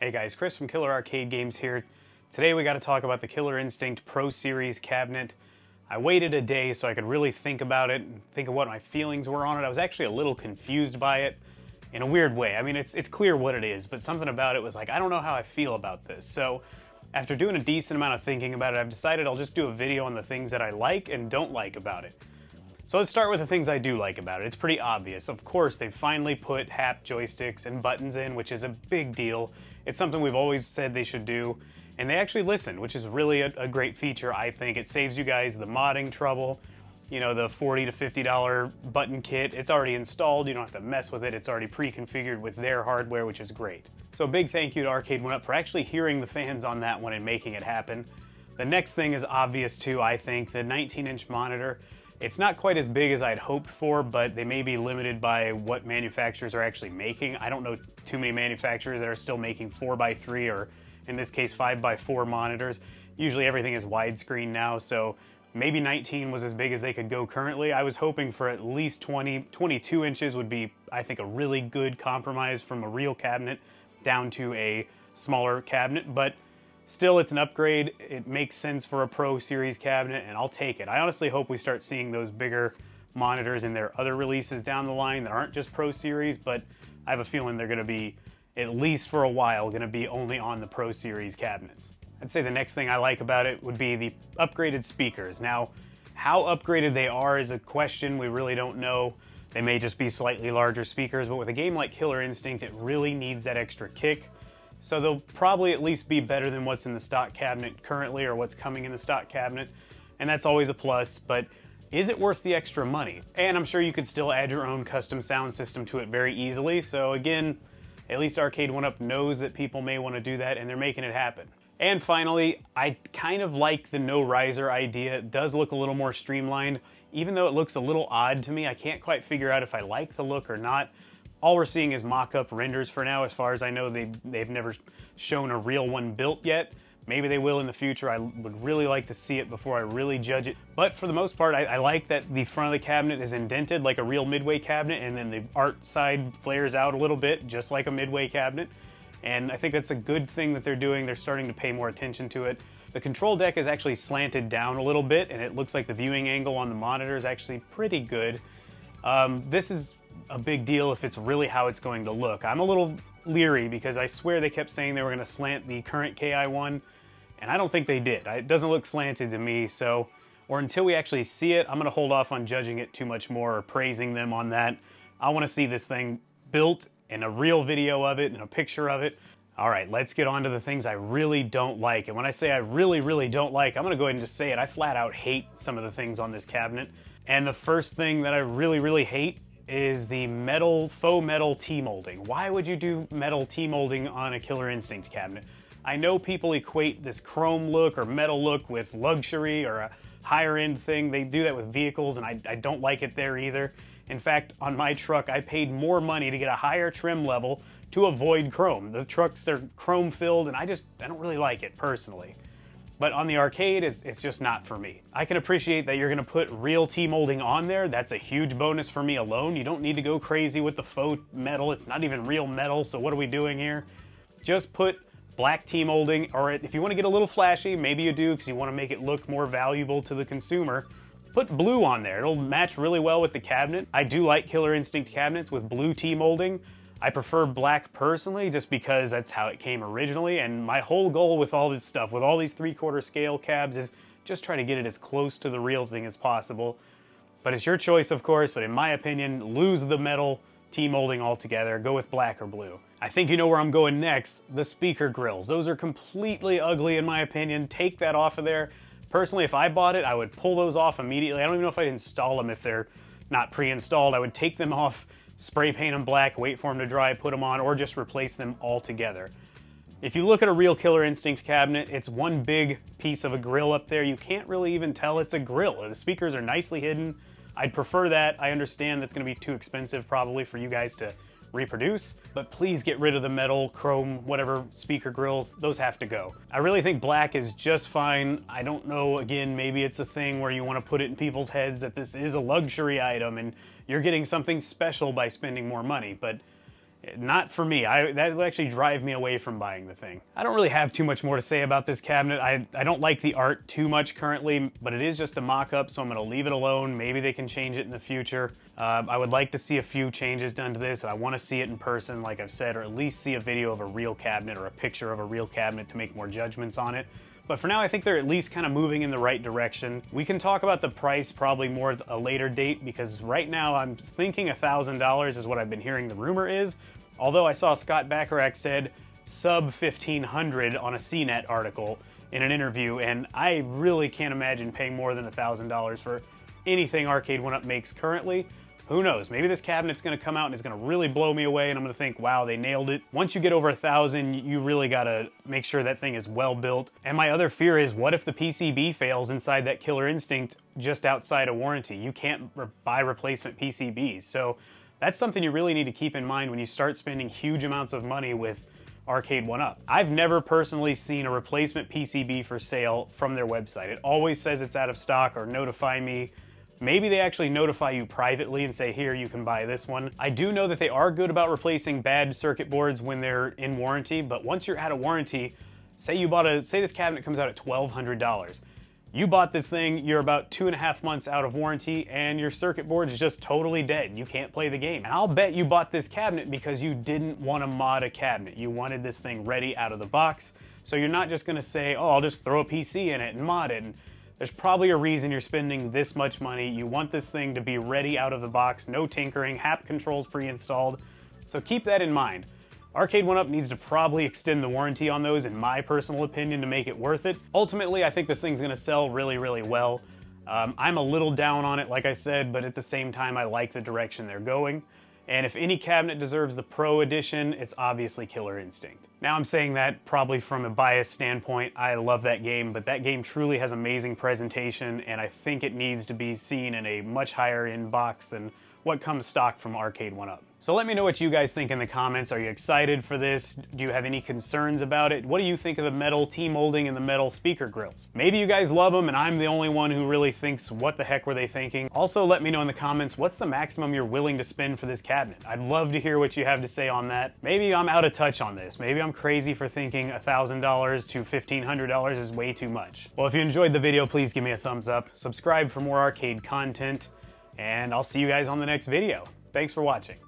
Hey guys, Chris from Killer Arcade Games here. Today we got to talk about the Killer Instinct Pro Series cabinet. I waited a day so I could really think about it and think of what my feelings were on it. I was actually a little confused by it in a weird way. I mean, it's clear what it is, but something about it was like, I don't know how I feel about this. So after doing a decent amount of thinking about it, I've decided I'll just do a video on the things that I like and don't like about it. So let's start with the things I do like about it. It's pretty obvious. Of course, they've finally put HAP joysticks and buttons in, which is a big deal. It's something we've always said they should do, and they actually listen, which is really a great feature, I think. It saves you guys the modding trouble. You know, the $40 to $50 button kit, it's already installed. You don't have to mess with it. It's already pre-configured with their hardware, which is great. So a big thank you to Arcade1Up for actually hearing the fans on that one and making it happen. The next thing is obvious too, I think, the 19-inch monitor. It's not quite as big as I'd hoped for, but they may be limited by what manufacturers are actually making. I don't know too many manufacturers that are still making 4x3 or, in this case, 5x4 monitors. Usually everything is widescreen now, so maybe 19 was as big as they could go currently. I was hoping for at least 22 inches would be, I think, a really good compromise from a real cabinet down to a smaller cabinet, but still, it's an upgrade. It makes sense for a Pro Series cabinet, and I'll take it. I honestly hope we start seeing those bigger monitors in their other releases down the line that aren't just Pro Series, but I have a feeling they're going to be, at least for a while, going to be only on the Pro Series cabinets. I'd say the next thing I like about it would be the upgraded speakers. Now, how upgraded they are is a question we really don't know. They may just be slightly larger speakers, but with a game like Killer Instinct, it really needs that extra kick. So they'll probably at least be better than what's in the stock cabinet currently or what's coming in the stock cabinet, and that's always a plus, but is it worth the extra money? And I'm sure you could still add your own custom sound system to it very easily, so again, at least Arcade1Up knows that people may want to do that, and they're making it happen. And finally, I kind of like the no riser idea. It does look a little more streamlined. Even though it looks a little odd to me, I can't quite figure out if I like the look or not. All we're seeing is mock-up renders for now. As far as I know, they've never shown a real one built yet. Maybe they will in the future. I would really like to see it before I really judge it. But for the most part, I like that the front of the cabinet is indented like a real Midway cabinet, and then the art side flares out a little bit, just like a Midway cabinet. And I think that's a good thing that they're doing. They're starting to pay more attention to it. The control deck is actually slanted down a little bit, and it looks like the viewing angle on the monitor is actually pretty good. This is a big deal if it's really how it's going to look. I'm a little leery because I swear they kept saying they were going to slant the current Ki-1, and I don't think they did. It doesn't look slanted to me, so, or until we actually see it, I'm going to hold off on judging it too much more or praising them on that. I want to see this thing built and a real video of it and a picture of it. All right, let's get on to the things I really don't like. And when I say I really don't like, I'm going to go ahead and just say it. I flat out hate some of the things on this cabinet. And the first thing that I really hate is the faux metal T-molding. Why would you do metal T-molding on a Killer Instinct cabinet? I know people equate this chrome look or metal look with luxury or a higher end thing. They do that with vehicles, and I don't like it there either. In fact, on my truck, I paid more money to get a higher trim level to avoid chrome. The trucks, they're chrome filled, and I don't really like it personally. But on the arcade, it's just not for me. I can appreciate that you're gonna put real T-molding on there. That's a huge bonus for me alone. You don't need to go crazy with the faux metal. It's not even real metal, so what are we doing here? Just put black T-molding, or if you wanna get a little flashy, maybe you do because you wanna make it look more valuable to the consumer, put blue on there. It'll match really well with the cabinet. I do like Killer Instinct cabinets with blue T-molding. I prefer black personally just because that's how it came originally, and my whole goal with all this stuff, with all these 3/4 scale cabs, is just try to get it as close to the real thing as possible. But it's your choice, of course, but in my opinion, lose the metal T-molding altogether, go with black or blue. I think you know where I'm going next, the speaker grills. Those are completely ugly in my opinion. Take that off of there. Personally, if I bought it, I would pull those off immediately. I don't even know if I'd install them if they're not pre-installed. I would take them off, spray paint them black, wait for them to dry, put them on, or just replace them altogether. If you look at a real Killer Instinct cabinet, it's one big piece of a grill up there. You can't really even tell it's a grill. The speakers are nicely hidden. I'd prefer that. I understand that's gonna be too expensive probably for you guys to reproduce, but please get rid of the metal, chrome, whatever speaker grills. Those have to go. I really think black is just fine. I don't know, again, maybe it's a thing where you want to put it in people's heads that this is a luxury item and you're getting something special by spending more money, but Not for me. That would actually drive me away from buying the thing. I don't really have too much more to say about this cabinet. I don't like the art too much currently, but it is just a mock-up, so I'm gonna leave it alone. Maybe they can change it in the future. I would like to see a few changes done to this. I wanna see it in person, like I've said, or at least see a video of a real cabinet or a picture of a real cabinet to make more judgments on it. But for now, I think they're at least kind of moving in the right direction. We can talk about the price probably more at a later date, because right now I'm thinking $1,000 is what I've been hearing the rumor is. Although I saw Scott Bacharach said sub 1,500 on a CNET article in an interview, and I really can't imagine paying more than $1,000 for anything Arcade1Up makes currently. Who knows? Maybe this cabinet's gonna come out and it's gonna really blow me away and I'm gonna think, wow, they nailed it. Once you get over 1,000, you really gotta make sure that thing is well built. And my other fear is, what if the PCB fails inside that Killer Instinct just outside of warranty? You can't buy replacement PCBs. So that's something you really need to keep in mind when you start spending huge amounts of money with Arcade1Up. I've never personally seen a replacement PCB for sale from their website. It always says it's out of stock or notify me. Maybe they actually notify you privately and say, here, you can buy this one. I do know that they are good about replacing bad circuit boards when they're in warranty, but once you're out of warranty, say this cabinet comes out at $1,200. You bought this thing, you're about 2.5 months out of warranty, and your circuit board is just totally dead. You can't play the game. And I'll bet you bought this cabinet because you didn't want to mod a cabinet. You wanted this thing ready out of the box. So you're not just gonna say, oh, I'll just throw a PC in it and mod it. And there's probably a reason you're spending this much money. You want this thing to be ready out of the box, no tinkering, HAP controls pre-installed. So keep that in mind. Arcade1Up needs to probably extend the warranty on those, in my personal opinion, to make it worth it. Ultimately, I think this thing's gonna sell really, really well. I'm a little down on it, like I said, but at the same time, I like the direction they're going. And if any cabinet deserves the Pro Edition, it's obviously Killer Instinct. Now I'm saying that probably from a biased standpoint. I love that game, but that game truly has amazing presentation, and I think it needs to be seen in a much higher end box than what comes stock from Arcade1Up. So let me know what you guys think in the comments. Are you excited for this? Do you have any concerns about it? What do you think of the metal T-molding and the metal speaker grills? Maybe you guys love them and I'm the only one who really thinks, what the heck were they thinking? Also, let me know in the comments, what's the maximum you're willing to spend for this cabinet? I'd love to hear what you have to say on that. Maybe I'm out of touch on this. Maybe I'm crazy for thinking $1,000 to $1,500 is way too much. Well, if you enjoyed the video, please give me a thumbs up. Subscribe for more arcade content, and I'll see you guys on the next video. Thanks for watching.